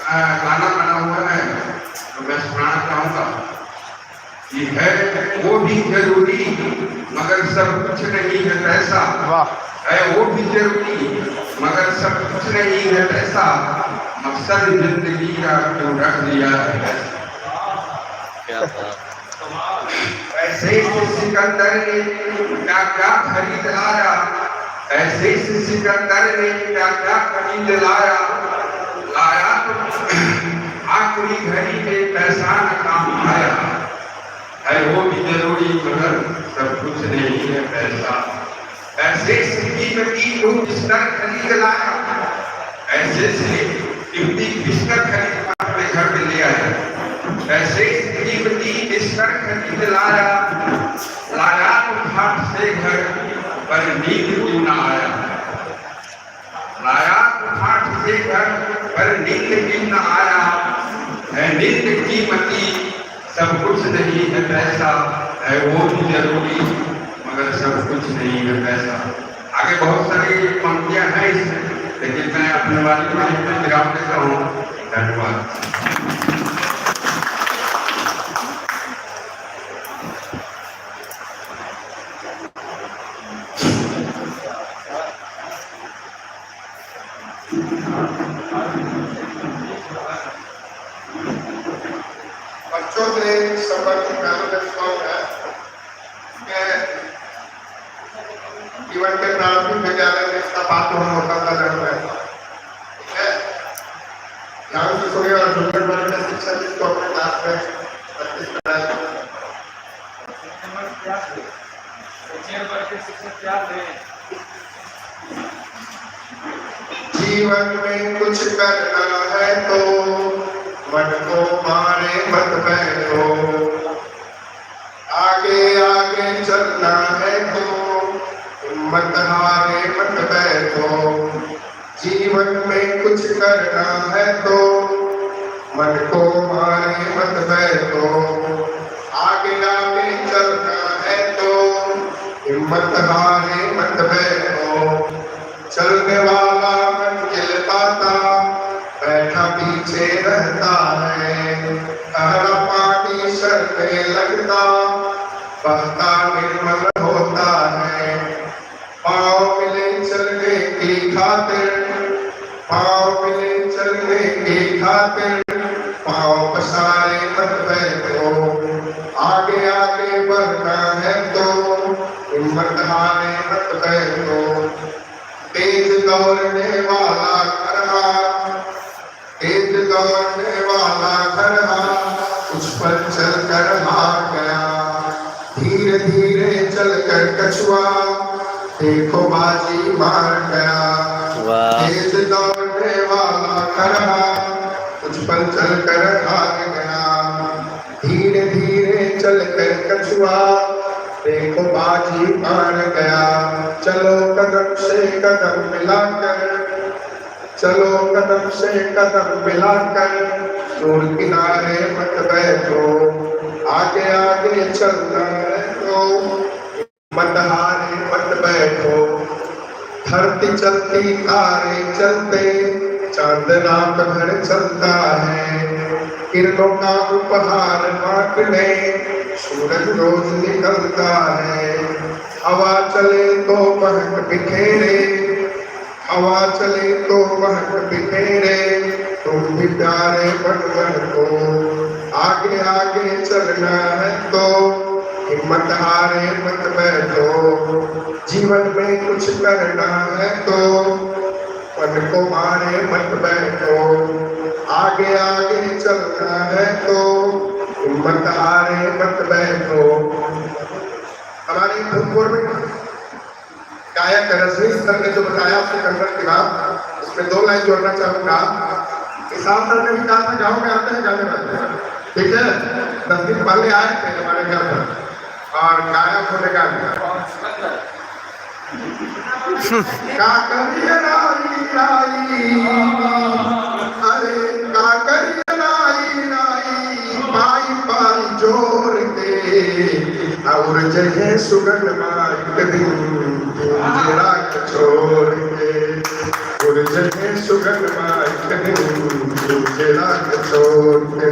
गाना बना हुआ है तो मैं सुनाना चाहूंगा कि है वो भी जरूरी मगर सब कुछ नहीं है पैसा। है वो भी जरूरी मगर सब कुछ नहीं है पैसा। मकसद जिंदगी का क्यों रख दिया है ऐसे से सिकंदर ने क्या क्या खरीद लाया। ऐसे से सिकंदर ने क्या क्या खरीद लाया। लाया तो आखिरी घड़ी में पैसा न काम आया। है वो भी जरूरी मगर सब कुछ नहीं है पैसा। ऐसे से कीमती बिस्तर खरीद लाया। ऐसे से कीमती बिस्तर खरीद अपने घर में ले आया। ऐसे कीमती बिस्तर खरीद लाया। लाया तो घाट से घर पर नींद क्यों न आया। लाया तो घाट से घर पर नींद क्यों न आया। है नींद कीमती सब कुछ नहीं है पैसा। है वो भी जरूरी मगर सब कुछ नहीं है पैसा। आगे बहुत सारी पंक्तियां हैं इसमें लेकिन मैं अपने वाली में विराम देता हूँ। धन्यवाद। बच्चों से संबंधित जीवन के प्रारंभिक विद्यालय में इसका पात्र होता था जन्म है। ठीक है, ध्यान से सुनिए और झुंझुनू वर्ग के शिक्षक इसको अपने क्लास में प्रैक्टिस कराएं। जीवन में कुछ करना है तो मन को मारे मत बैठो। आगे आगे चलना है तो हिम्मत हारे मत बैठो। जीवन में कुछ करना है तो मन को मारे मत बैठो। आगे आगे चलना है तो हिम्मत हारे मत बैठो। चलने वाला मंजिल पाता बैठा पीछे रहता है। हरा पानी सर पे लगता बहता निर्मल होता है। पाँव मिले चलने की खातिर पाँव मिले चलने की खातिर पाँव पसारे मत बैठो। आगे आगे बढ़ना है तो हिम्मत हारे मत बैठो। तेज दौड़ने वाला खड़ा तेज दौड़ने वाला खड़ा कुछ पर चल कर हार गया। धीरे धीरे चल कर कछुआ देखो बाजी मार गया। तेज दौड़ने वाला खड़ा कुछ पर चल कर हार गया। धीरे धीरे चल कर कछुआ देखो बाजी मार गया। चलो कदम से कदम मिलाकर चलो कदम से कदम मिलाकर दूर किनारे मत बैठो। आगे आगे चलना है तो मत हारे मत बैठो। धरती चलती तारे चलते चांद रात भर चलता है। किरणों का उपहार बांटने सूरज रोज निकलता है। हवा चले तो महक बिखेरे हवा चले तो महक बिखेरे। तुम भी प्यारे बनकर को आगे आगे चलना है तो हिम्मत हारे मत बैठो। जीवन में कुछ करना है तो मन को मारे मत बैठो। आगे आगे चलना है तो हिम्मत हारे मत बैठो। हमारी भूतपूर्व गायक रजनी सर ने जो बताया सिकंदर की बात उसमें 2 लाइन जोड़ना चाहूंगा। किसान सर ने भी कहा था गाँव में आते हैं गाने वाले। ठीक है, 10 दिन पहले आए थे हमारे घर पर और गायक होने का का करिए राई राई अरे का करिए राई राई पाई पाई जोर के और जहे सुगन माई दिन जरा छोड़ के और जहे सुगन माई दिन दूसरा छोड़ के